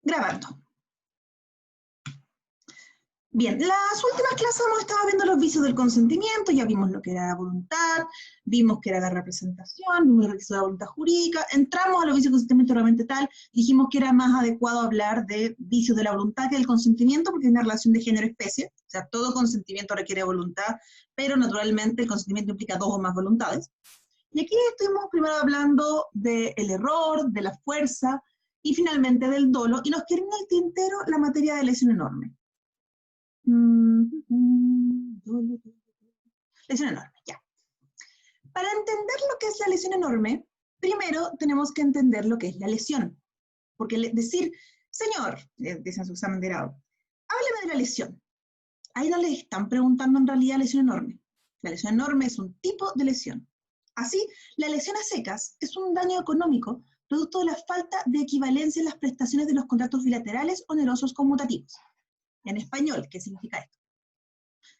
Grabando. Bien, las últimas clases hemos estado viendo los vicios del consentimiento, ya vimos lo que era la voluntad, vimos que era la representación, vimos lo que es la voluntad jurídica, entramos a los vicios del consentimiento realmente tal, dijimos que era más adecuado hablar de vicios de la voluntad que del consentimiento, porque hay una relación de género-especie, o sea, todo consentimiento requiere voluntad, pero naturalmente el consentimiento implica dos o más voluntades. Y aquí estuvimos primero hablando del error, de la fuerza, y finalmente del dolo, y nos queda en el tintero la materia de lesión enorme. Lesión enorme, ya. Para entender lo que es la lesión enorme, primero tenemos que entender lo que es la lesión. Porque decir, señor, dice en su examen de grado, hábleme de la lesión. Ahí no le están preguntando en realidad lesión enorme. La lesión enorme es un tipo de lesión. Así, la lesión a secas es un daño económico producto de la falta de equivalencia en las prestaciones de los contratos bilaterales onerosos conmutativos. En español, ¿qué significa esto?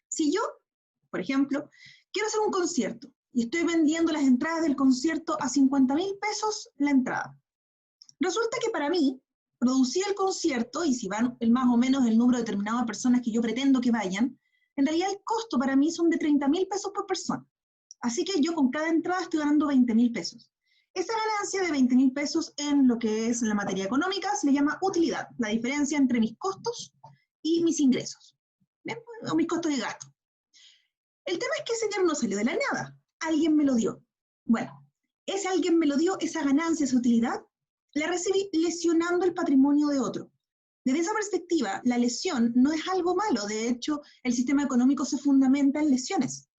Si yo, por ejemplo, quiero hacer un concierto y estoy vendiendo las entradas del concierto a 50.000 pesos la entrada. Resulta que para mí, producir el concierto, y si van más o menos el número determinado de personas que yo pretendo que vayan, en realidad el costo para mí son de 30.000 pesos por persona. Así que yo con cada entrada estoy ganando 20.000 pesos. Esa ganancia de 20.000 pesos en lo que es la materia económica se le llama utilidad, la diferencia entre mis costos y mis ingresos, ¿bien? O mis costos de gasto. El tema es que ese dinero no salió de la nada, alguien me lo dio. Bueno, ese alguien me lo dio, esa ganancia, esa utilidad, la recibí lesionando el patrimonio de otro. Desde esa perspectiva, la lesión no es algo malo, de hecho, el sistema económico se fundamenta en lesiones.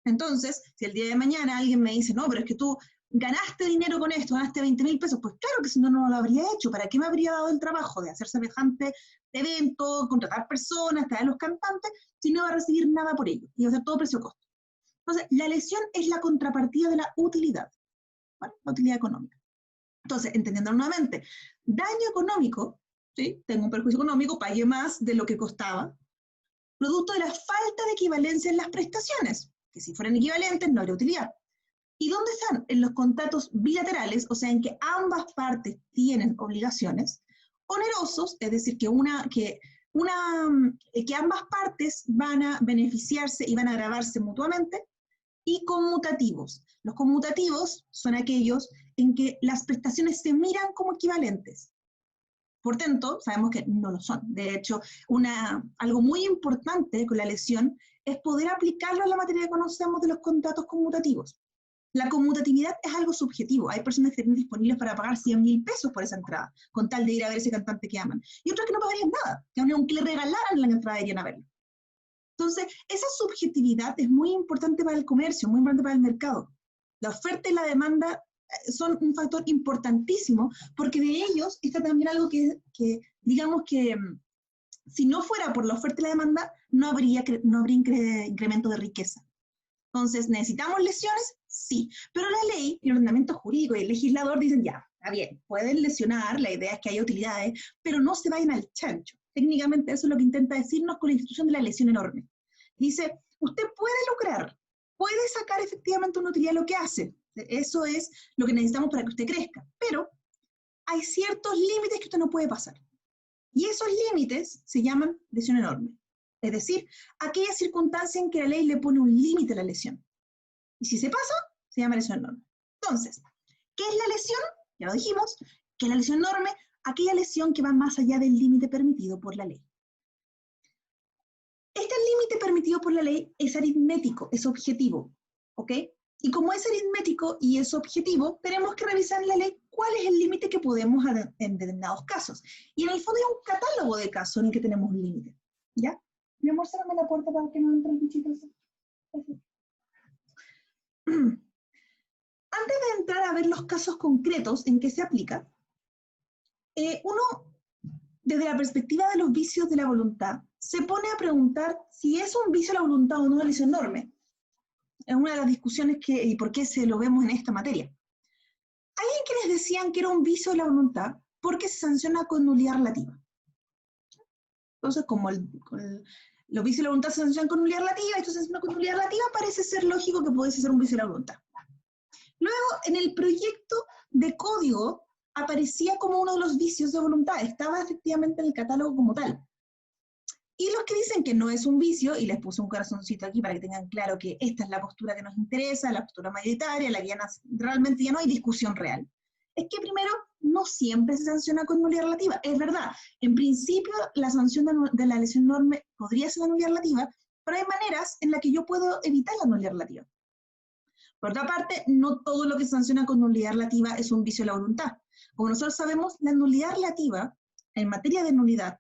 Entonces, si el día de mañana alguien me dice, no, pero es que tú ganaste dinero con esto, ganaste 20.000 pesos, pues claro que si no, no lo habría hecho. ¿Para qué me habría dado el trabajo de hacer semejante evento, contratar personas, traer los cantantes, si no va a recibir nada por ello? Y va a ser todo precio-costo. Entonces, la lesión es la contrapartida de la utilidad, ¿vale? La utilidad económica. Entonces, entendiendo nuevamente, daño económico, ¿sí? Tengo un perjuicio económico, pagué más de lo que costaba, producto de la falta de equivalencia en las prestaciones, que si fueran equivalentes no habría utilidad. ¿Y dónde están? En los contratos bilaterales, o sea, en que ambas partes tienen obligaciones, onerosos, es decir, que ambas partes van a beneficiarse y van a agravarse mutuamente, y conmutativos. Los conmutativos son aquellos en que las prestaciones se miran como equivalentes. Por tanto, sabemos que no lo son. De hecho, algo muy importante con la lesión es poder aplicarlo a la materia que conocemos de los contratos conmutativos. La conmutatividad es algo subjetivo. Hay personas que están disponibles para pagar 100.000 pesos por esa entrada, con tal de ir a ver ese cantante que aman. Y otras que no pagarían nada, que aunque le regalaran la entrada irían a verlo. Entonces, esa subjetividad es muy importante para el comercio, muy importante para el mercado. La oferta y la demanda son un factor importantísimo, porque de ellos está también algo que digamos que, si no fuera por la oferta y la demanda, no habría incremento de riqueza. Entonces, ¿necesitamos lesiones? Sí, pero la ley, el ordenamiento jurídico y el legislador dicen, ya, está bien, pueden lesionar, la idea es que haya utilidades, pero no se vayan al chancho. Técnicamente eso es lo que intenta decirnos con la institución de la lesión enorme. Dice, usted puede lucrar, puede sacar efectivamente una utilidad de lo que hace, eso es lo que necesitamos para que usted crezca, pero hay ciertos límites que usted no puede pasar. Y esos límites se llaman lesión enorme. Es decir, aquella circunstancia en que la ley le pone un límite a la lesión. Y si se pasa, se llama lesión enorme. Entonces, ¿qué es la lesión? Ya lo dijimos, que es la lesión enorme, aquella lesión que va más allá del límite permitido por la ley. Este límite permitido por la ley es aritmético, es objetivo, ¿ok? Y como es aritmético y es objetivo, tenemos que revisar en la ley cuál es el límite que podemos en determinados casos. Y en el fondo hay un catálogo de casos en el que tenemos un límite, ¿ya? Mi amor, cérrame la puerta para que no entren bichitos. Antes de entrar a ver los casos concretos en que se aplica, uno, desde la perspectiva de los vicios de la voluntad, se pone a preguntar si es un vicio de la voluntad o no una lesión enorme. Es una de las discusiones y por qué se lo vemos en esta materia. Hay quienes decían que era un vicio de la voluntad porque se sanciona con nulidad relativa. Entonces, como los vicios de la voluntad se sancionan con nulidad relativa, esto se sanciona con nulidad relativa, parece ser lógico que pudiese ser un vicio de la voluntad. Luego, en el proyecto de código aparecía como uno de los vicios de voluntad, estaba efectivamente en el catálogo como tal. Y los que dicen que no es un vicio, y les puse un corazoncito aquí para que tengan claro que esta es la postura que nos interesa, la postura mayoritaria, la que realmente ya no hay discusión real, es que primero, no siempre se sanciona con nulidad relativa. Es verdad, en principio la sanción de la lesión enorme podría ser la nulidad relativa, pero hay maneras en las que yo puedo evitar la nulidad relativa. Por otra parte, no todo lo que se sanciona con nulidad relativa es un vicio de la voluntad. Como nosotros sabemos, la nulidad relativa, en materia de nulidad,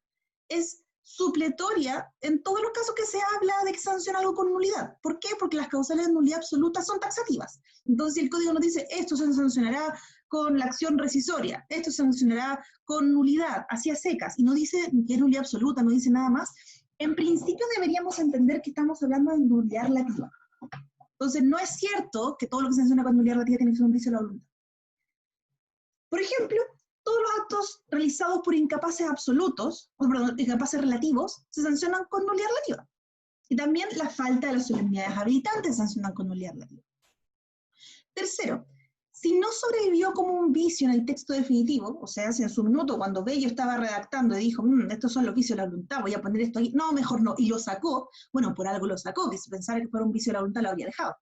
es supletoria en todos los casos que se habla de que se sanciona algo con nulidad. ¿Por qué? Porque las causales de nulidad absoluta son taxativas. Entonces, si el código nos dice, esto se sancionará con la acción rescisoria, esto se sancionará con nulidad, así a secas, y no dice que es nulidad absoluta, no dice nada más, en principio deberíamos entender que estamos hablando de nulidad relativa. Entonces, no es cierto que todo lo que se sanciona con nulidad relativa tiene que ser un vicio de la voluntad. Por ejemplo, todos los actos realizados por incapaces absolutos, incapaces relativos, se sancionan con nulidad relativa. Y también la falta de las solemnidades habilitantes se sancionan con nulidad relativa. Tercero, si no sobrevivió como un vicio en el texto definitivo, o sea, si en su minuto cuando Bello estaba redactando y dijo, estos son los vicios de la voluntad, voy a poner esto ahí, no, mejor no, y lo sacó, bueno, por algo lo sacó, que si pensara que fuera un vicio de la voluntad lo habría dejado.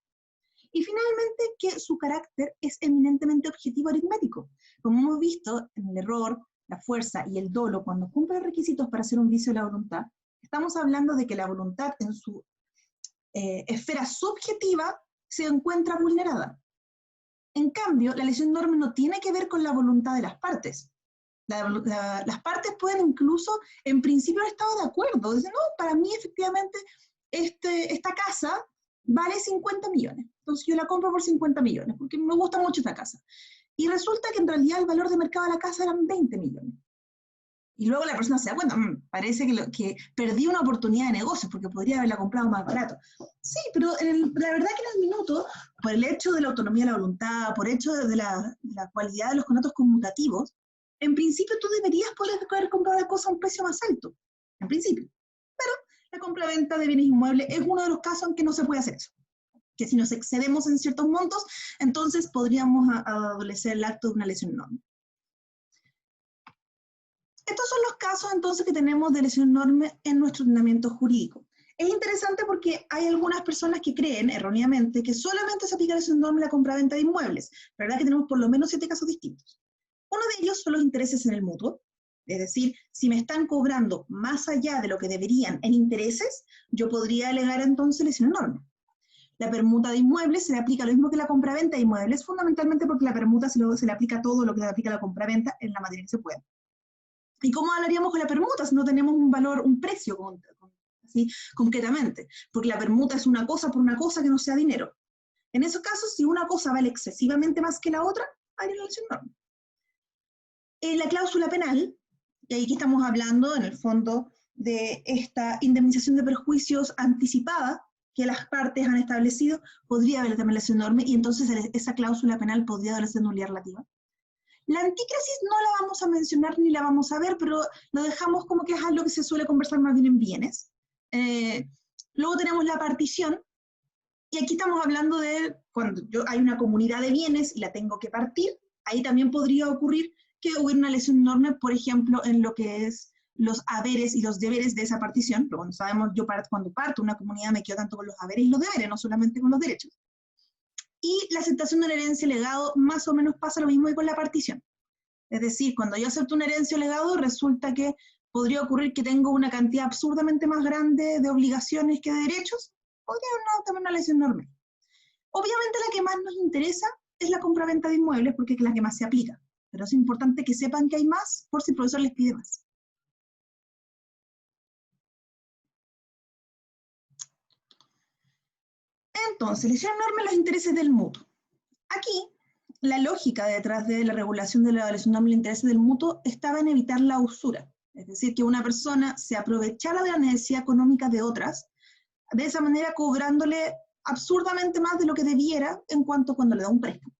Y finalmente, que su carácter es eminentemente objetivo aritmético. Como hemos visto en el error, la fuerza y el dolo, cuando cumplen requisitos para ser un vicio de la voluntad, estamos hablando de que la voluntad en su esfera subjetiva se encuentra vulnerada. En cambio, la lesión enorme no tiene que ver con la voluntad de las partes. Las partes pueden incluso, en principio, haber estado de acuerdo. Dicen, no, para mí efectivamente esta casa vale 50 millones. Entonces yo la compro por 50 millones, porque me gusta mucho esta casa. Y resulta que en realidad el valor de mercado de la casa eran 20 millones. Y luego la persona se da cuenta, parece que perdí una oportunidad de negocio, porque podría haberla comprado más barato. Sí, pero la verdad que en el minuto, por el hecho de la autonomía de la voluntad, por el hecho de la cualidad de los contratos conmutativos, en principio tú deberías poder comprar la cosa a un precio más alto, en principio. Pero la compra-venta de bienes inmuebles es uno de los casos en que no se puede hacer eso. Que si nos excedemos en ciertos montos, entonces podríamos adolecer el acto de una lesión enorme. Estos son los casos entonces que tenemos de lesión enorme en nuestro ordenamiento jurídico. Es interesante porque hay algunas personas que creen, erróneamente, que solamente se aplica la lesión enorme en la compra-venta de inmuebles. La verdad es que tenemos por lo menos 7 casos distintos. Uno de ellos son los intereses en el mutuo, es decir, si me están cobrando más allá de lo que deberían en intereses, yo podría alegar entonces lesión enorme. La permuta de inmuebles se le aplica lo mismo que la compraventa de inmuebles, fundamentalmente porque la permuta se le aplica todo lo que le aplica la compraventa en la materia que se puede. ¿Y cómo hablaríamos con la permuta si no tenemos un valor, un precio así, concretamente? Porque la permuta es una cosa por una cosa que no sea dinero. En esos casos, si una cosa vale excesivamente más que la otra, hay una lesión enorme. En la cláusula penal, y aquí estamos hablando en el fondo de esta indemnización de perjuicios anticipada que las partes han establecido, podría haber también lesión enorme y entonces esa cláusula penal podría darse nulidad relativa. La antícrasis no la vamos a mencionar ni la vamos a ver, pero lo dejamos como que es algo que se suele conversar más bien en bienes. Luego tenemos la partición, y aquí estamos hablando de cuando hay una comunidad de bienes y la tengo que partir, ahí también podría ocurrir que hubiera una lesión enorme, por ejemplo, en lo que es los haberes y los deberes de esa partición, pero cuando sabemos, cuando parto una comunidad me quedo tanto con los haberes y los deberes, no solamente con los derechos. Y la aceptación de una herencia legado más o menos pasa lo mismo que con la partición. Es decir, cuando yo acepto una herencia legado, resulta que podría ocurrir que tengo una cantidad absurdamente más grande de obligaciones que de derechos, podría haber también una lesión enorme. Obviamente la que más nos interesa es la compraventa de inmuebles, porque es la que más se aplica. Pero es importante que sepan que hay más, por si el profesor les pide más. Entonces, lesión enorme los intereses del mutuo. Aquí, la lógica detrás de la regulación de la lesión enorme de los intereses del mutuo estaba en evitar la usura. Es decir, que una persona se aprovechara de la necesidad económica de otras, de esa manera cobrándole absurdamente más de lo que debiera en cuanto cuando le da un préstamo.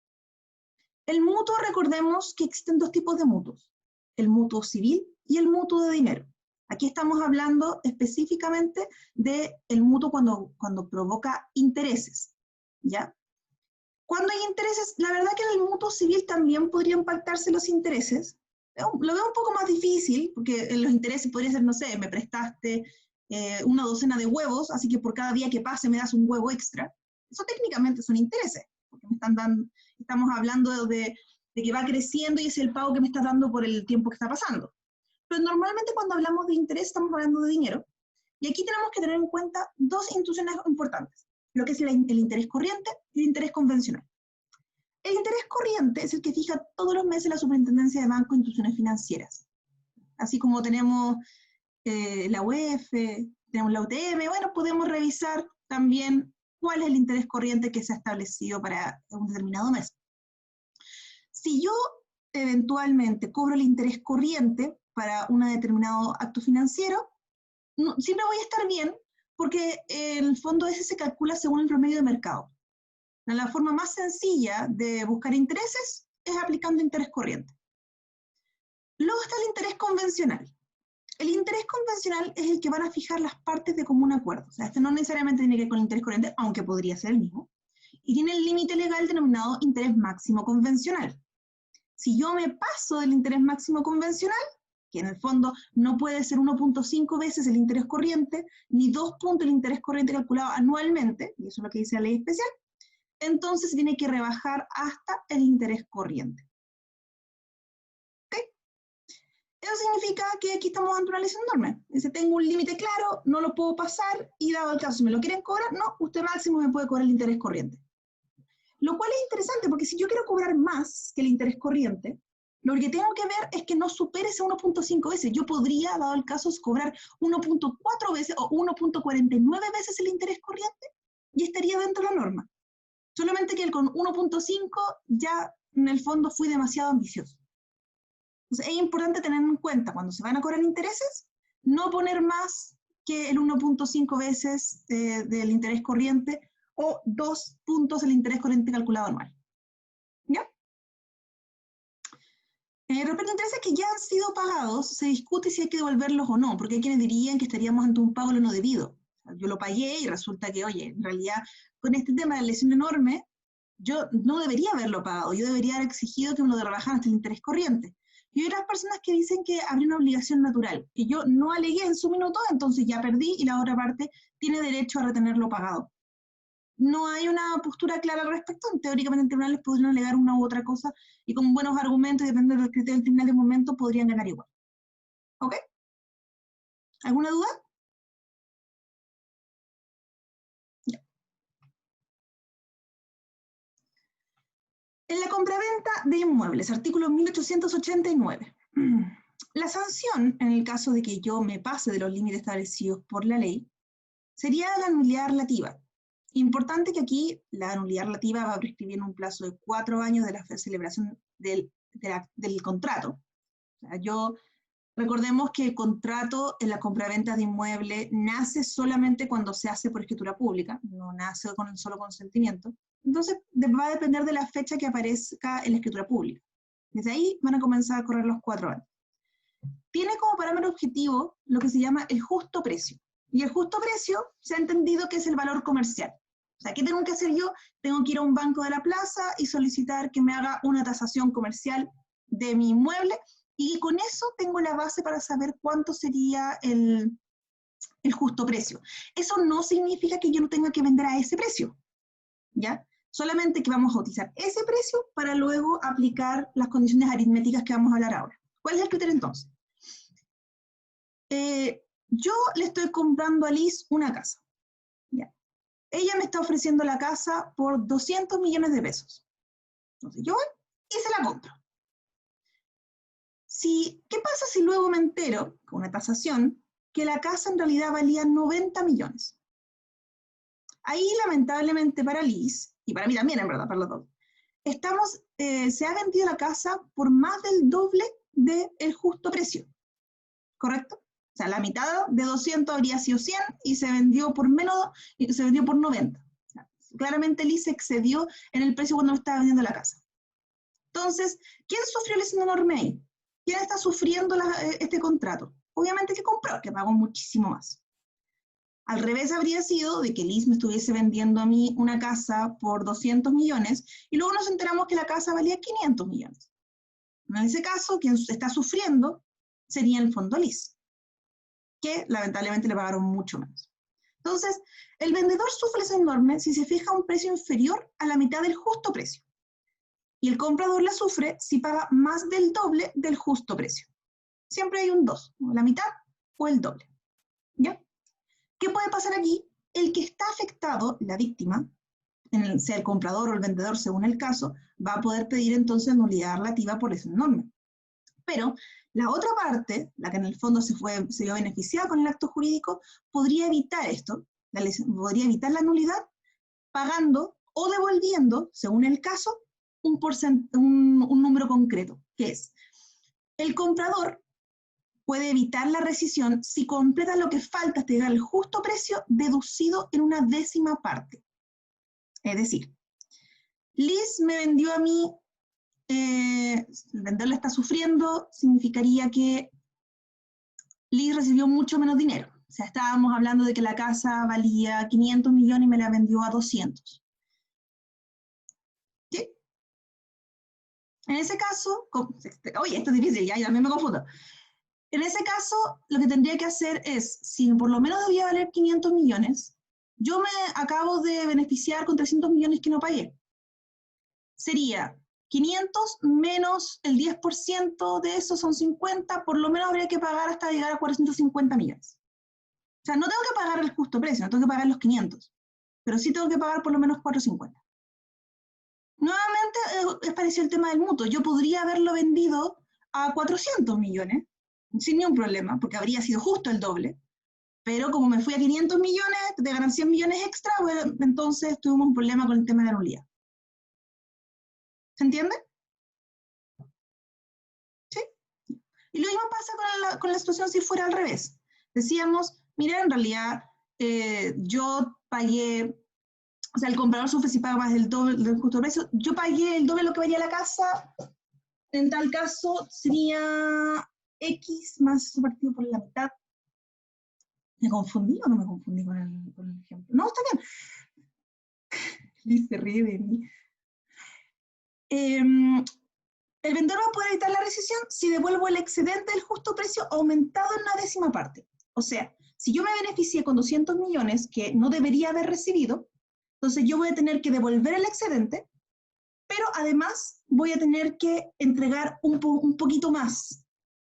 El mutuo, recordemos que existen dos tipos de mutuos, el mutuo civil y el mutuo de dinero. Aquí estamos hablando específicamente del mutuo cuando provoca intereses, ¿ya? Cuando hay intereses, la verdad que en el mutuo civil también podrían pactarse los intereses. Lo veo un poco más difícil, porque en los intereses podría ser, no sé, me prestaste una docena de huevos, así que por cada día que pase me das un huevo extra. Eso técnicamente son intereses, porque me están dando, estamos hablando de que va creciendo y es el pago que me estás dando por el tiempo que está pasando. Pero normalmente cuando hablamos de interés estamos hablando de dinero, y aquí tenemos que tener en cuenta dos instituciones importantes, lo que es el interés corriente y el interés convencional. El interés corriente es el que fija todos los meses la Superintendencia de Bancos e Instituciones Financieras. Así como tenemos la UEF, tenemos la UTM, bueno, podemos revisar también cuál es el interés corriente que se ha establecido para un determinado mes. Si yo eventualmente cobro el interés corriente para un determinado acto financiero, no, siempre voy a estar bien, porque en el fondo ese se calcula según el promedio de mercado. La forma más sencilla de buscar intereses es aplicando interés corriente. Luego está el interés convencional. El interés convencional es el que van a fijar las partes de común acuerdo. O sea, este no necesariamente tiene que ver con el interés corriente, aunque podría ser el mismo. Y tiene el límite legal denominado interés máximo convencional. Si yo me paso del interés máximo convencional, que en el fondo no puede ser 1.5 veces el interés corriente, ni 2 puntos el interés corriente calculado anualmente, y eso es lo que dice la ley especial, entonces se tiene que rebajar hasta el interés corriente. ¿Ok? Eso significa que aquí estamos ante una lesión enorme. Dice, tengo un límite claro, no lo puedo pasar, y dado el caso, si me lo quieren cobrar, no, usted máximo me puede cobrar el interés corriente. Lo cual es interesante, porque si yo quiero cobrar más que el interés corriente, lo que tengo que ver es que no supere ese 1.5 veces. Yo podría, dado el caso, cobrar 1.4 veces o 1.49 veces el interés corriente y estaría dentro de la norma. Solamente que con 1.5 ya en el fondo fui demasiado ambicioso. Entonces es importante tener en cuenta cuando se van a cobrar intereses, no poner más que el 1.5 veces del interés corriente o 2 puntos el interés corriente calculado anual. ¿Ya? Respecto a intereses que ya han sido pagados, se discute si hay que devolverlos o no, porque hay quienes dirían que estaríamos ante un pago no debido. O sea, yo lo pagué y resulta que, oye, en realidad con este tema de lesión enorme, yo no debería haberlo pagado, yo debería haber exigido que me lo rebajaran hasta el interés corriente. Y hay otras personas que dicen que habría una obligación natural, que yo no alegué en su minuto, entonces ya perdí y la otra parte tiene derecho a retenerlo pagado. No hay una postura clara al respecto, teóricamente en tribunales podrían alegar una u otra cosa y con buenos argumentos y dependiendo del criterio del tribunal de momento podrían ganar igual. ¿Ok? ¿Alguna duda? Ya. En la compraventa de inmuebles, artículo 1889. La sanción, en el caso de que yo me pase de los límites establecidos por la ley, sería la nulidad relativa. Importante que aquí la nulidad relativa va a prescribir en un plazo de 4 años de la celebración del contrato. O sea, recordemos que el contrato en la compraventa de inmueble nace solamente cuando se hace por escritura pública, no nace con el solo consentimiento. Entonces va a depender de la fecha que aparezca en la escritura pública. Desde ahí van a comenzar a correr los 4 años. Tiene como parámetro objetivo lo que se llama el justo precio. Y el justo precio se ha entendido que es el valor comercial. O sea, ¿qué tengo que hacer yo? Tengo que ir a un banco de la plaza y solicitar que me haga una tasación comercial de mi inmueble, y con eso tengo la base para saber cuánto sería el justo precio. Eso no significa que yo no tenga que vender a ese precio, ¿ya? Solamente que vamos a utilizar ese precio para luego aplicar las condiciones aritméticas que vamos a hablar ahora. ¿Cuál es el criterio entonces? Yo le estoy comprando a Liz una casa, ¿ya? Ella me está ofreciendo la casa por 200 millones de pesos. Entonces yo voy y se la compro. ¿Qué pasa si luego me entero, con una tasación, que la casa en realidad valía 90 millones? Ahí, lamentablemente para Liz, y para mí también, en verdad, para los dos, se ha vendido la casa por más del doble del justo precio, ¿correcto? O sea, la mitad de 200 habría sido 100 y se vendió por menos, y se vendió por 90. O sea, claramente Liz se excedió en el precio cuando estaba vendiendo la casa. Entonces, ¿quién sufrió lesión enorme ahí? ¿Quién está sufriendo este contrato? Obviamente que compró, que pagó muchísimo más. Al revés habría sido de que Liz me estuviese vendiendo a mí una casa por 200 millones y luego nos enteramos que la casa valía 500 millones. En ese caso, quien está sufriendo sería en el fondo Liz, que lamentablemente le pagaron mucho menos. Entonces, el vendedor sufre ese enorme si se fija un precio inferior a la mitad del justo precio. Y el comprador la sufre si paga más del doble del justo precio. Siempre hay un 2, la mitad o el doble. ¿Ya? ¿Qué puede pasar aquí? El que está afectado, la víctima, sea el comprador o el vendedor según el caso, va a poder pedir entonces nulidad relativa por ese enorme. Pero la otra parte, la que en el fondo se vio beneficiada con el acto jurídico, podría evitar esto, podría evitar la nulidad pagando o devolviendo, según el caso, un número concreto, que es, el comprador puede evitar la rescisión si completa lo que falta hasta llegar al justo precio deducido en una décima parte. Es decir, Liz me vendió a mí, el vendedor le está sufriendo, significaría que Liz recibió mucho menos dinero. O sea, estábamos hablando de que la casa valía 500 millones y me la vendió a 200. ¿Sí? En ese caso, oye, esto es difícil, ya, yo también me confundo. En ese caso, lo que tendría que hacer es, si por lo menos debía valer 500 millones, yo me acabo de beneficiar con 300 millones que no pagué. Sería 500 menos el 10% de eso son 50, por lo menos habría que pagar hasta llegar a 450 millones. O sea, no tengo que pagar el justo precio, no tengo que pagar los 500, pero sí tengo que pagar por lo menos 450. Nuevamente, es parecido el tema del mutuo. Yo podría haberlo vendido a 400 millones, sin ningún problema, porque habría sido justo el doble, pero como me fui a 500 millones, de ganar 100 millones extra, bueno, entonces tuvimos un problema con el tema de la nulidad. ¿Se entiende? ¿Sí? Y lo mismo pasa con la situación si fuera al revés. Decíamos, mira, en realidad yo pagué, o sea, el comprador sufre si paga más del doble del justo precio, yo pagué el doble de lo que valía la casa, en tal caso sería X más partido por la mitad. ¿Me confundí o no me confundí con el ejemplo? No, está bien. Liz se ríe de mí. El vendedor va a poder evitar la rescisión si devuelvo el excedente del justo precio aumentado en una décima parte. O sea, si yo me beneficié con 200 millones que no debería haber recibido, entonces yo voy a tener que devolver el excedente, pero además voy a tener que entregar un poquito más.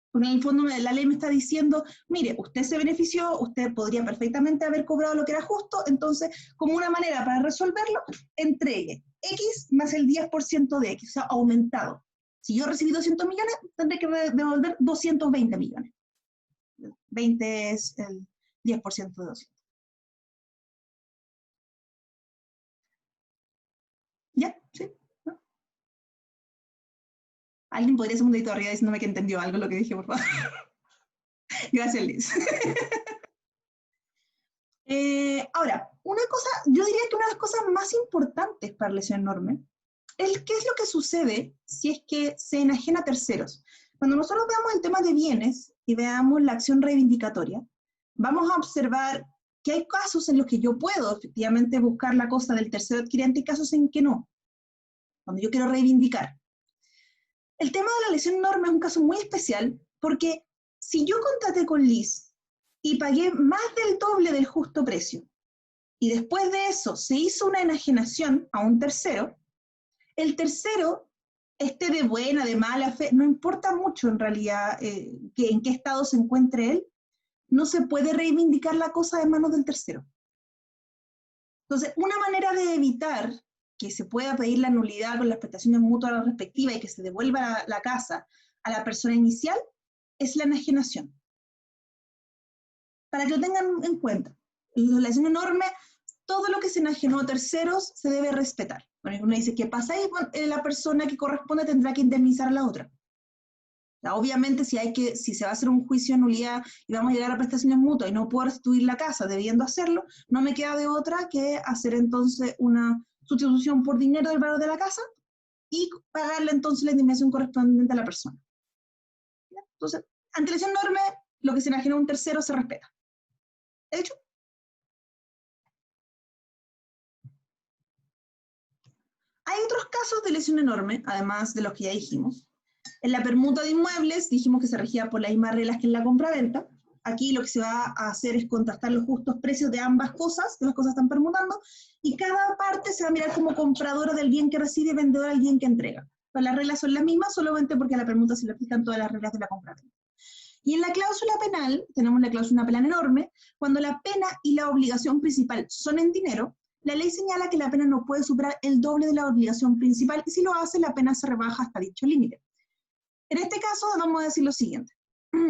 Porque en el fondo la ley me está diciendo, mire, usted se benefició, usted podría perfectamente haber cobrado lo que era justo, entonces, como una manera para resolverlo, entregue X más el 10% de X, o sea, aumentado. Si yo recibí 200 millones, tendré que devolver 220 millones. 20 es el 10% de 200. ¿Ya? ¿Sí? ¿No? ¿Alguien podría hacer un dedito arriba diciéndome que entendió algo lo que dije, por favor? Gracias, Liz. Ahora, una cosa, yo diría que una de las cosas más importantes para la lesión enorme es qué es lo que sucede si es que se enajena a terceros. Cuando nosotros veamos el tema de bienes y veamos la acción reivindicatoria, vamos a observar que hay casos en los que yo puedo efectivamente buscar la cosa del tercero adquirente y casos en que no, cuando yo quiero reivindicar. El tema de la lesión enorme es un caso muy especial porque si yo contraté con Liz y pagué más del doble del justo precio, y después de eso se hizo una enajenación a un tercero, el tercero, esté de buena, de mala fe, no importa mucho en realidad en qué estado se encuentre él, no se puede reivindicar la cosa de manos del tercero. Entonces, una manera de evitar que se pueda pedir la nulidad con las prestaciones mutuas respectivas y que se devuelva la casa a la persona inicial es la enajenación. Para que lo tengan en cuenta. La lesión enorme, todo lo que se enajenó a terceros se debe respetar. Bueno, uno dice, ¿qué pasa ahí? Bueno, la persona que corresponde tendrá que indemnizar a la otra. O sea, obviamente, si se va a hacer un juicio de nulidad y vamos a llegar a prestaciones mutuas y no puedo restituir la casa debiendo hacerlo, no me queda de otra que hacer entonces una sustitución por dinero del valor de la casa y pagarle entonces la indemnización correspondiente a la persona. ¿Ya? Entonces, ante lesión enorme, lo que se enajenó a un tercero se respeta. ¿He dicho? Hay otros casos de lesión enorme, además de los que ya dijimos. En la permuta de inmuebles dijimos que se regía por las mismas reglas que en la compraventa. Aquí lo que se va a hacer es contrastar los justos precios de ambas cosas, que las cosas están permutando, y cada parte se va a mirar como compradora del bien que recibe y vendedora del bien que entrega. Pero las reglas son las mismas, solamente porque a la permuta se le aplican todas las reglas de la compraventa. Y en la cláusula penal, tenemos la cláusula penal enorme, cuando la pena y la obligación principal son en dinero, la ley señala que la pena no puede superar el doble de la obligación principal, y si lo hace, la pena se rebaja hasta dicho límite. En este caso, vamos a decir lo siguiente.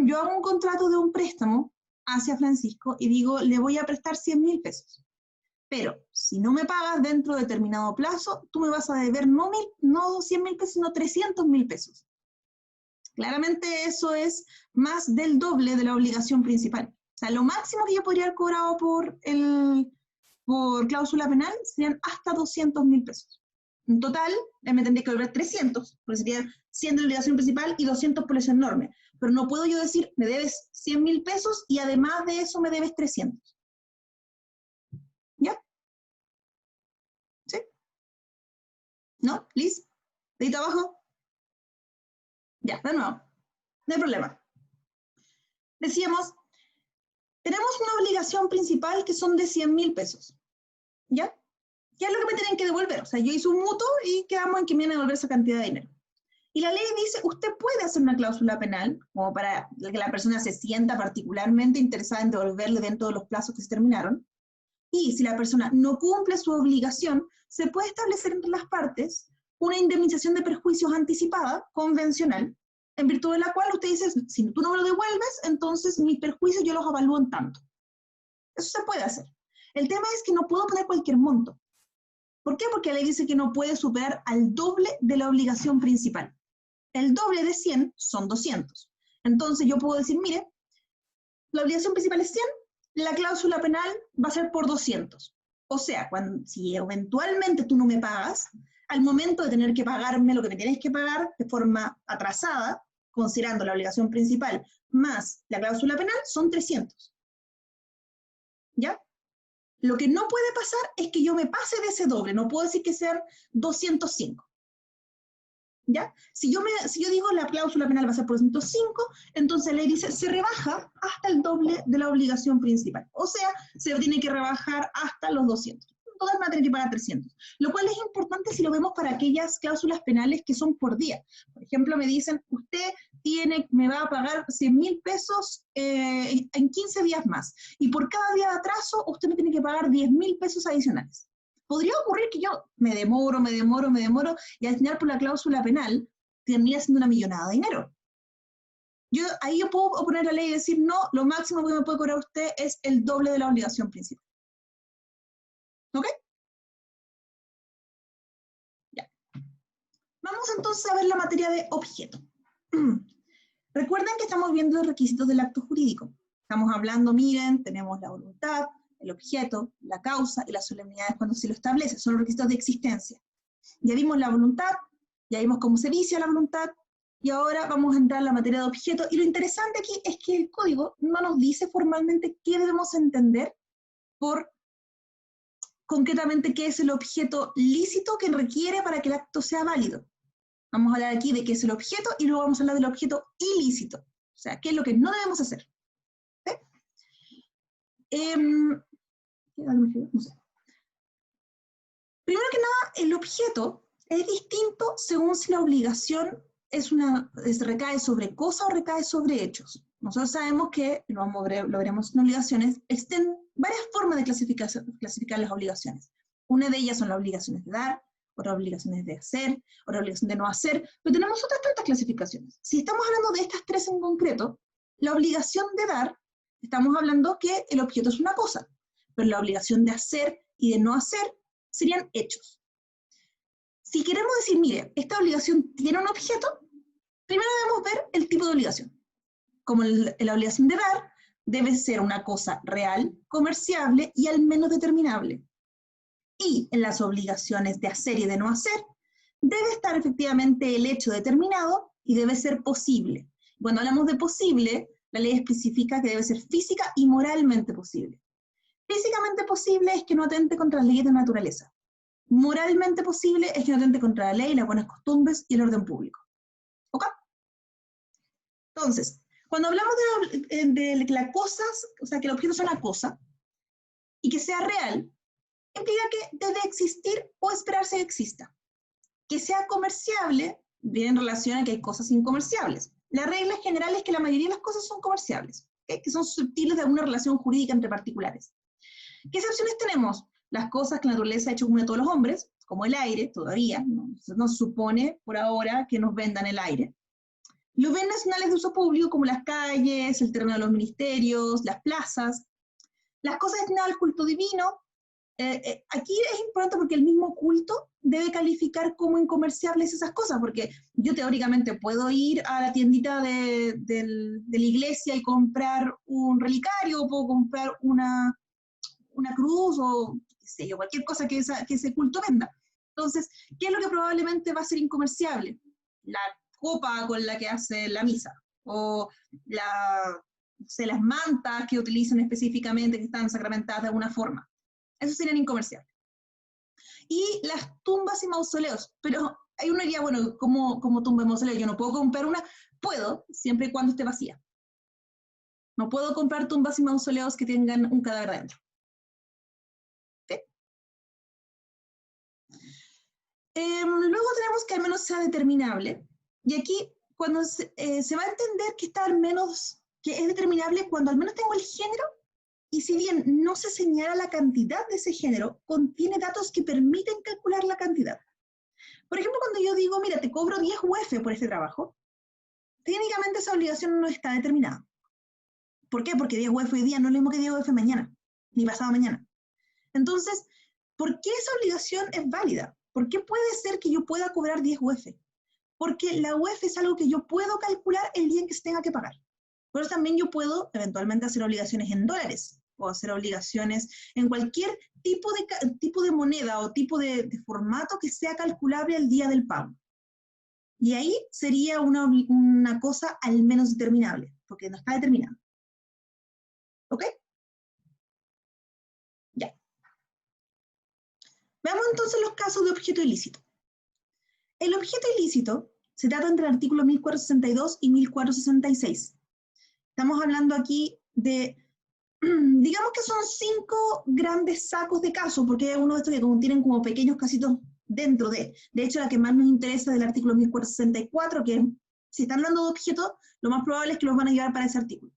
Yo hago un contrato de un préstamo hacia Francisco y digo, le voy a prestar 100.000 pesos. Pero si no me pagas dentro de determinado plazo, tú me vas a deber no 100.000 pesos, sino 300.000 pesos. Claramente eso es más del doble de la obligación principal. O sea, lo máximo que yo podría haber cobrado por cláusula penal serían hasta 200.000 pesos. En total, me tendría que devolver 300, porque sería 100 de la obligación principal y 200 por lesión enorme. Pero no puedo yo decir, me debes 100.000 pesos y además de eso me debes 300. ¿Ya? ¿Sí? ¿No? ¿Liz? ¿Dedito abajo? Ya, de nuevo. No hay problema. Decíamos, tenemos una obligación principal que son de 100.000 pesos. ¿Ya? ¿Qué es lo que me tienen que devolver? O sea, yo hice un mutuo y quedamos en que me van a devolver esa cantidad de dinero. Y la ley dice, usted puede hacer una cláusula penal, como para que la persona se sienta particularmente interesada en devolverle dentro de los plazos que se terminaron. Y si la persona no cumple su obligación, se puede establecer entre las partes una indemnización de perjuicios anticipada, convencional, en virtud de la cual usted dice, si tú no me lo devuelves, entonces mis perjuicios yo los avalúo en tanto. Eso se puede hacer. El tema es que no puedo poner cualquier monto. ¿Por qué? Porque la ley dice que no puede superar al doble de la obligación principal. El doble de 100 son 200. Entonces yo puedo decir, mire, la obligación principal es 100, la cláusula penal va a ser por 200. O sea, si eventualmente tú no me pagas, al momento de tener que pagarme lo que me tienes que pagar de forma atrasada, considerando la obligación principal más la cláusula penal, son 300. ¿Ya? Lo que no puede pasar es que yo me pase de ese doble, no puedo decir que sean 205. ¿Ya? Si yo digo la cláusula penal va a ser por 105, entonces la ley dice se rebaja hasta el doble de la obligación principal. O sea, se tiene que rebajar hasta los 200. Todas van a tener que pagar 300. Lo cual es importante si lo vemos para aquellas cláusulas penales que son por día. Por ejemplo, me dicen, usted me va a pagar 100.000 pesos en 15 días más. Y por cada día de atraso, usted me tiene que pagar 10.000 pesos adicionales. Podría ocurrir que yo me demoro, y al final por la cláusula penal termina siendo una millonada de dinero. Ahí yo puedo oponer la ley y decir, no, lo máximo que me puede cobrar usted es el doble de la obligación principal. ¿Ok? Ya. Vamos entonces a ver la materia de objeto. Recuerden que estamos viendo los requisitos del acto jurídico. Estamos hablando, miren, tenemos la voluntad, el objeto, la causa y las solemnidades cuando se lo establece. Son los requisitos de existencia. Ya vimos la voluntad, ya vimos cómo se vicia la voluntad, y ahora vamos a entrar en la materia de objeto. Y lo interesante aquí es que el código no nos dice formalmente qué debemos entender por concretamente qué es el objeto lícito que requiere para que el acto sea válido. Vamos a hablar aquí de qué es el objeto y luego vamos a hablar del objeto ilícito. O sea, qué es lo que no debemos hacer. ¿Sí? No sé. Primero que nada, el objeto es distinto según si la obligación recae sobre cosa o recae sobre hechos. Nosotros sabemos que, lo veremos en obligaciones, existen varias formas de clasificar las obligaciones. Una de ellas son las obligaciones de dar, otras obligaciones de hacer, otra obligación de no hacer, pero tenemos otras tantas clasificaciones. Si estamos hablando de estas tres en concreto, la obligación de dar, estamos hablando que el objeto es una cosa, pero la obligación de hacer y de no hacer serían hechos. Si queremos decir, mire, esta obligación tiene un objeto, primero debemos ver el tipo de obligación. Como la obligación de dar, debe ser una cosa real, comerciable y al menos determinable. Y en las obligaciones de hacer y de no hacer, debe estar efectivamente el hecho determinado y debe ser posible. Cuando hablamos de posible, la ley especifica que debe ser física y moralmente posible. Físicamente posible es que no atente contra las leyes de naturaleza. moralmente posible es que no atente contra la ley, las buenas costumbres y el orden público. ¿Ok? Entonces, cuando hablamos de las cosas, o sea, que el objeto sea una cosa y que sea real, implica que debe existir o esperarse que exista. Que sea comerciable viene en relación a que hay cosas incomerciables. La regla general es que la mayoría de las cosas son comerciables, ¿okay? Que son susceptibles de alguna relación jurídica entre particulares. ¿Qué excepciones tenemos? Las cosas que la naturaleza ha hecho común a todos los hombres, como el aire, todavía, no se supone por ahora que nos vendan el aire. Los bienes nacionales de uso público, como las calles, el terreno de los ministerios, las plazas, las cosas destinadas al culto divino. Aquí es importante porque el mismo culto debe calificar como incomerciables esas cosas, porque yo teóricamente puedo ir a la tiendita de la iglesia y comprar un relicario, o puedo comprar una cruz, o qué sé yo, cualquier cosa que ese culto venda. Entonces, ¿qué es lo que probablemente va a ser incomerciable? La copa con la que hace la misa, o las mantas que utilizan específicamente, que están sacramentadas de alguna forma. Eso serían incomerciables. Y las tumbas y mausoleos, pero hay uno diría, bueno, como tumba y mausoleo, yo no puedo comprar una, puedo, siempre y cuando esté vacía. No puedo comprar tumbas y mausoleos que tengan un cadáver adentro. ¿Okay? Luego tenemos que al menos sea determinable, y aquí cuando se va a entender que está al menos, que es determinable cuando al menos tengo el género, y si bien no se señala la cantidad de ese género, contiene datos que permiten calcular la cantidad. Por ejemplo, cuando yo digo, mira, te cobro 10 UF por este trabajo, técnicamente esa obligación no está determinada. ¿Por qué? Porque 10 UF hoy día no es lo mismo que 10 UF mañana, ni pasado mañana. Entonces, ¿por qué esa obligación es válida? ¿Por qué puede ser que yo pueda cobrar 10 UF? Porque la UF es algo que yo puedo calcular el día en que se tenga que pagar. Por eso también yo puedo eventualmente hacer obligaciones en dólares, o hacer obligaciones en cualquier tipo de moneda o tipo de formato que sea calculable al día del pago. Y ahí sería una cosa al menos determinable, porque no está determinada. ¿Ok? Ya. Veamos entonces los casos de objeto ilícito. El objeto ilícito se trata entre el artículo 1462 y 1466. Estamos hablando aquí de, digamos que son 5 grandes sacos de casos, porque hay uno de estos que tienen como pequeños casitos dentro de. De hecho, la que más nos interesa es del artículo 1464, que si están hablando de objetos, lo más probable es que los van a llevar para ese artículo.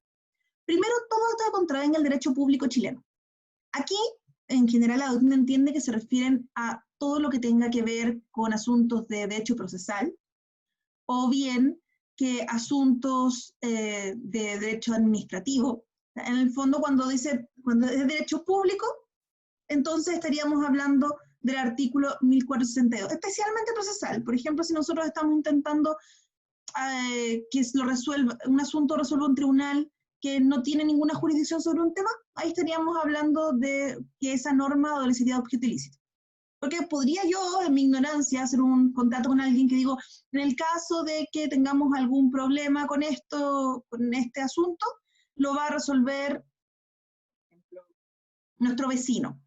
Primero, todo esto contravenga el derecho público chileno. Aquí, en general, la doctrina entiende que se refieren a todo lo que tenga que ver con asuntos de derecho procesal, o bien que asuntos de derecho administrativo. En el fondo, cuando es derecho público, entonces estaríamos hablando del artículo 1462, especialmente procesal. Por ejemplo, si nosotros estamos intentando que un asunto resuelva un tribunal que no tiene ninguna jurisdicción sobre un tema, ahí estaríamos hablando de que esa norma adolecería de objeto ilícito. Porque podría yo, en mi ignorancia, hacer un contrato con alguien que digo, en el caso de que tengamos algún problema con este asunto, lo va a resolver nuestro vecino.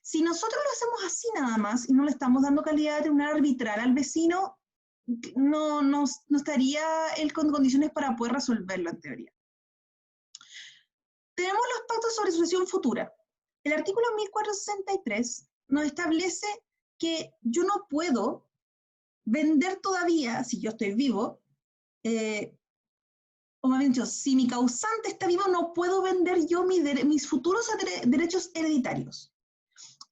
Si nosotros lo hacemos así nada más y no le estamos dando calidad de tribunal arbitral al vecino, no estaría él con condiciones para poder resolverlo en teoría. Tenemos los pactos sobre sucesión futura. El artículo 1463 nos establece que yo no puedo vender todavía, si yo estoy vivo, o más bien dicho, si mi causante está vivo, no puedo vender yo mis futuros derechos hereditarios.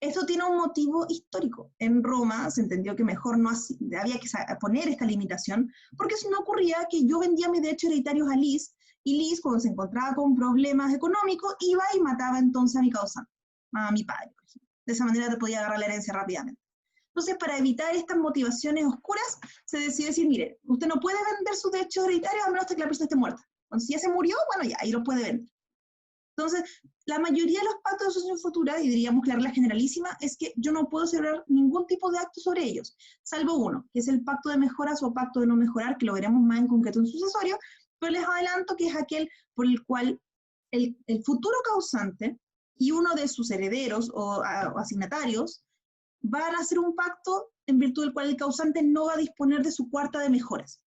Esto tiene un motivo histórico. En Roma se entendió que mejor no había que poner esta limitación, porque si no ocurría que yo vendía mis derechos hereditarios a Liz, y Liz, cuando se encontraba con problemas económicos, iba y mataba entonces a mi causante, a mi padre, por ejemplo. De esa manera te podía agarrar la herencia rápidamente. Entonces, para evitar estas motivaciones oscuras, se decide decir, mire, usted no puede vender sus derechos hereditarios a menos que la persona esté muerta. Entonces, si ya se murió, bueno, ya, ahí lo puede vender. Entonces, la mayoría de los pactos de sucesión futura, y diríamos que la regla generalísima, es que yo no puedo celebrar ningún tipo de acto sobre ellos, salvo uno, que es el pacto de mejoras o pacto de no mejorar, que lo veremos más en concreto en sucesorio, pero les adelanto que es aquel por el cual el futuro causante y uno de sus herederos o asignatarios van a hacer un pacto en virtud del cual el causante no va a disponer de su cuarta de mejoras.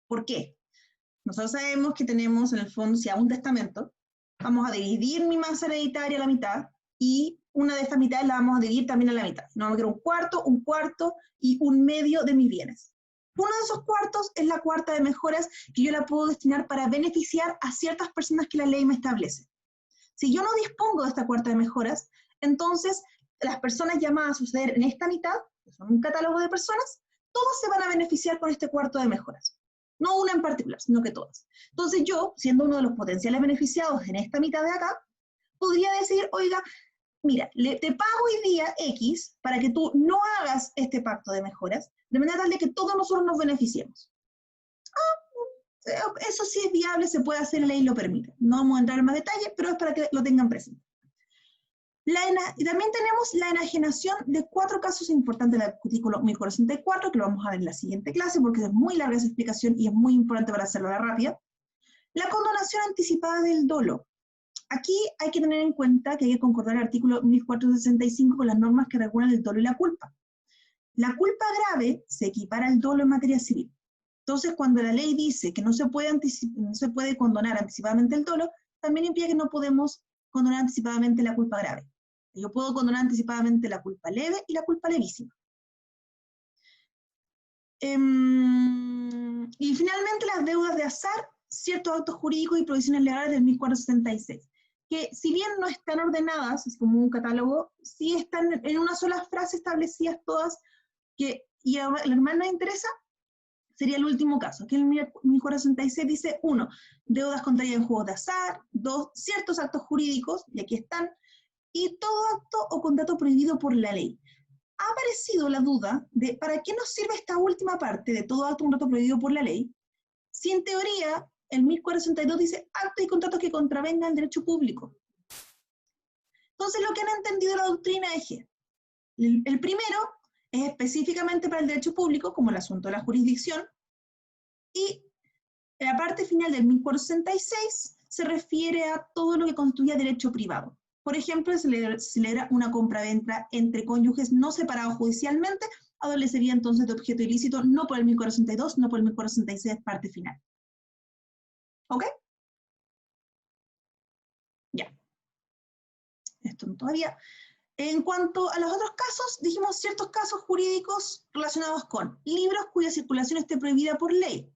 ¿Por qué? Nosotros sabemos que tenemos, en el fondo, si hago un testamento, vamos a dividir mi masa hereditaria a la mitad, y una de estas mitades la vamos a dividir también a la mitad. No vamos a quedar un cuarto y un medio de mis bienes. Uno de esos cuartos es la cuarta de mejoras, que yo la puedo destinar para beneficiar a ciertas personas que la ley me establece. Si yo no dispongo de esta cuarta de mejoras, entonces las personas llamadas a suceder en esta mitad, que son un catálogo de personas, todas se van a beneficiar con este cuarto de mejoras. No una en particular, sino que todas. Entonces yo, siendo uno de los potenciales beneficiados en esta mitad de acá, podría decir, oiga, mira, te pago hoy día X para que tú no hagas este pacto de mejoras, de manera tal de que todos nosotros nos beneficiemos. Eso sí es viable, se puede hacer, la ley lo permite. No vamos a entrar en más detalle, pero es para que lo tengan presente. Y también tenemos la enajenación de 4 casos importantes del artículo 1464, que lo vamos a ver en la siguiente clase, porque es muy larga esa explicación y es muy importante para hacerlo rápida. La condonación anticipada del dolo. Aquí hay que tener en cuenta que hay que concordar el artículo 1465 con las normas que regulan el dolo y la culpa. La culpa grave se equipara al dolo en materia civil. Entonces, cuando la ley dice que no se puede condonar anticipadamente el dolo, también implica que no podemos condonar anticipadamente la culpa grave. Yo puedo condonar anticipadamente la culpa leve y la culpa levísima. Y finalmente las deudas de azar, ciertos actos jurídicos y provisiones legales del 1476, que si bien no están ordenadas, es como un catálogo, sí están en una sola frase establecidas todas, y a lo que más nos interesa sería el último caso, que el 1466 dice, 1, deudas contraídas en juegos de azar; 2, ciertos actos jurídicos, y aquí están, y todo acto o contrato prohibido por la ley. Ha aparecido la duda de ¿para qué nos sirve esta última parte de todo acto o contrato prohibido por la ley? Si en teoría el 1462 dice actos y contratos que contravengan el derecho público. Entonces lo que han entendido la doctrina es que el primero es específicamente para el derecho público, como el asunto de la jurisdicción, y la parte final del 1466 se refiere a todo lo que constituye derecho privado. Por ejemplo, se celebra una compraventa entre cónyuges no separados judicialmente, adolecería entonces de objeto ilícito, no por el 1462, no por el 1466, parte final. ¿Ok? Ya. Esto todavía. En cuanto a los otros casos, dijimos ciertos casos jurídicos relacionados con libros cuya circulación esté prohibida por ley.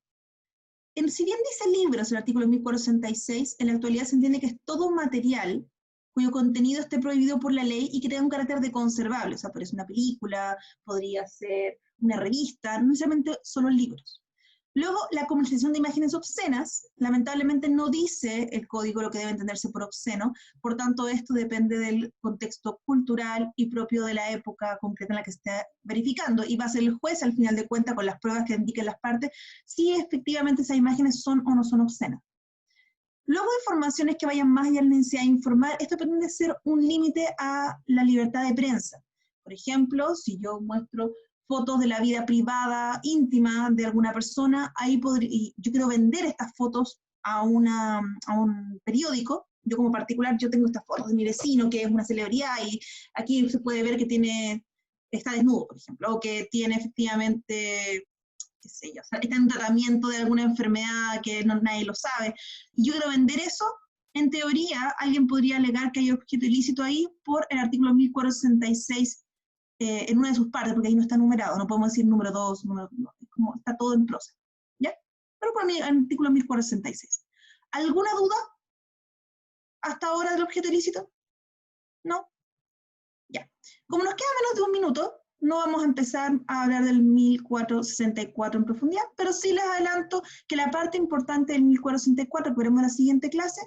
Si bien dice libros el artículo 1466, en la actualidad se entiende que es todo material cuyo contenido esté prohibido por la ley y que tenga un carácter de conservable. O sea, podría ser una película, podría ser una revista, no necesariamente solo libros. Luego, la comercialización de imágenes obscenas, lamentablemente no dice el código lo que debe entenderse por obsceno, por tanto esto depende del contexto cultural y propio de la época concreta en la que se esté verificando, y va a ser el juez al final de cuentas, con las pruebas que indiquen las partes, si efectivamente esas imágenes son o no son obscenas. Luego, informaciones que vayan más allá de la necesidad de informar, esto pretende ser un límite a la libertad de prensa. Por ejemplo, si yo muestro fotos de la vida privada, íntima de alguna persona, ahí yo quiero vender estas fotos a un periódico. Yo como particular, yo tengo estas fotos de mi vecino, que es una celebridad, y aquí se puede ver que está desnudo, por ejemplo, o que tiene efectivamente, qué sé yo, o sea, está en tratamiento de alguna enfermedad que nadie lo sabe, y yo quiero vender eso. En teoría, alguien podría alegar que hay objeto ilícito ahí por el artículo 1466, en una de sus partes, porque ahí no está numerado, no podemos decir número 2, no, como está todo en prosa, ¿ya? Pero por el artículo 1466. ¿Alguna duda hasta ahora del objeto ilícito? ¿No? Ya. Como nos queda menos de un minuto, no vamos a empezar a hablar del 1464 en profundidad, pero sí les adelanto que la parte importante del 1464, que veremos en la siguiente clase,